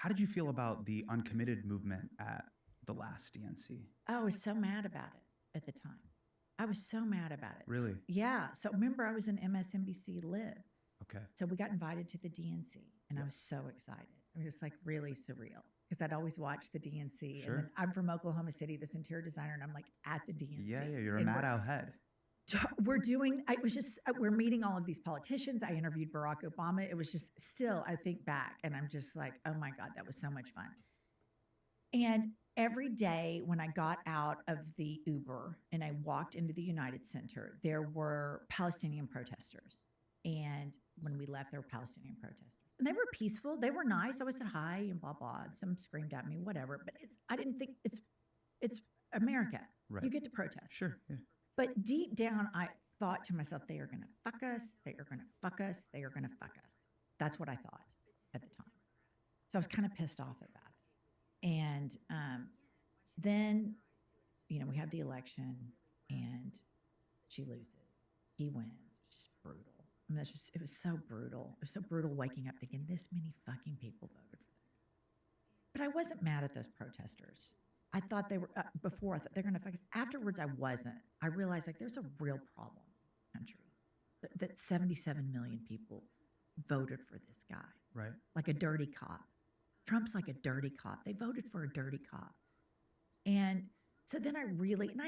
How did you feel about the uncommitted movement at the last DNC? I was so mad about it at the time. I was so mad about it. Really? Yeah. So remember, I was in MSNBC Live. Okay. So we got invited to the DNC, and I Yep. was so excited. It was like really surreal because I'd always watched the DNC. Sure. And then I'm from Oklahoma City, this interior designer, and I'm like at the DNC. Yeah, you're a And mad owl head. we're meeting all of these politicians. I interviewed Barack Obama. It was just still, I think back and I'm just like, oh my God, that was so much fun. And every day when I got out of the Uber and I walked into the United Center, there were Palestinian protesters. And when we left, there were Palestinian protesters. And they were peaceful. They were nice. I always said hi and blah, blah. Some screamed at me, whatever. But I didn't think it's America. Right. You get to protest. Sure. Yeah. But deep down, I thought to myself, they are going to fuck us. They are going to fuck us. They are going to fuck us. That's what I thought at the time. So I was kind of pissed off about it. And then, we have the election and she loses. He wins. It's just brutal. I mean, it was so brutal. It was so brutal waking up thinking this many fucking people voted for them. But I wasn't mad at those protesters. I thought they were, before I thought they're going to fuck us. Afterwards, I wasn't. I realized like there's a real problem in this country that 77 million people voted for this guy. Right. Like a dirty cop. Trump's like a dirty cop. They voted for a dirty cop. And so then I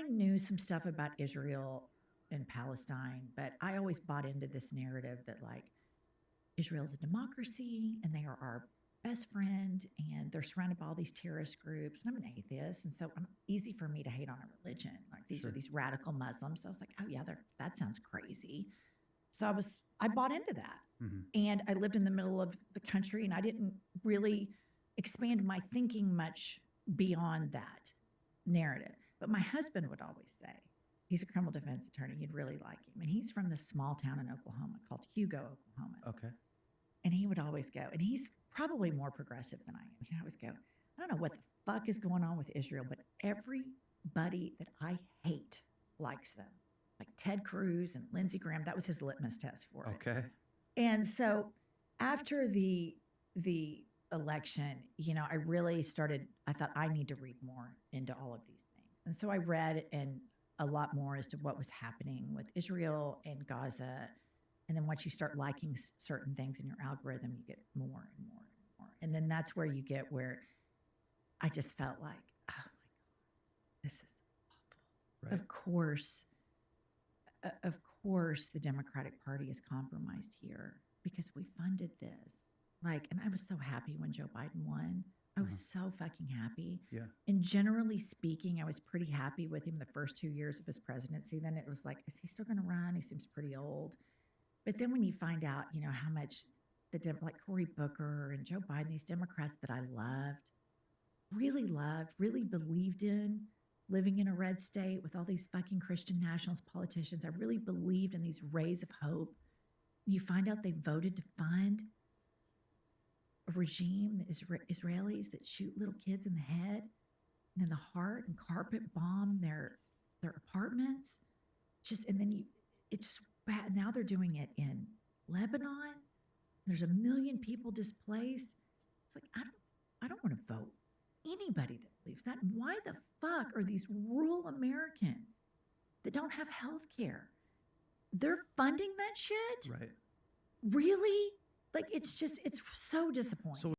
knew some stuff about Israel and Palestine, but I always bought into this narrative that like Israel's a democracy and they are our best friend and they're surrounded by all these terrorist groups. And I'm an atheist. And so it's easy for me to hate on a religion. Like these Sure. are these radical Muslims. So I was like, oh yeah, that sounds crazy. So I bought into that. Mm-hmm. And I lived in the middle of the country and I didn't really expand my thinking much beyond that narrative. But my husband would always say, he's a criminal defense attorney, you'd really like him. And he's from this small town in Oklahoma called Hugo, Oklahoma. Okay. And he would always go, and he's probably more progressive than I am. He'd always go, I don't know what the fuck is going on with Israel, but everybody that I hate likes them. Like Ted Cruz and Lindsey Graham, that was his litmus test for it. Okay. And so after the election, I really I thought I need to read more into all of these things. And so I read and a lot more as to what was happening with Israel and Gaza. And then once you start liking certain things in your algorithm, you get more and more and more. And then that's where you get where I just felt like, oh my God, this is awful. Right. Of course, the Democratic Party is compromised here because we funded this. And I was so happy when Joe Biden won. I was so fucking happy. Yeah. And generally speaking, I was pretty happy with him the first 2 years of his presidency. Then it was like, is he still going to run? He seems pretty old. But then when you find out, how much like Cory Booker and Joe Biden, these Democrats that I loved, really believed in, living in a red state with all these fucking Christian nationalist politicians, I really believed in these rays of hope. You find out they voted to fund a regime, the Israelis that shoot little kids in the head and in the heart and carpet bomb their apartments. Now they're doing it in Lebanon. There's 1 million people displaced. It's like, I don't want to vote anybody that believes that. Why the fuck are these rural Americans that don't have health care? They're funding that shit? Right. Really? Like, it's so disappointing. So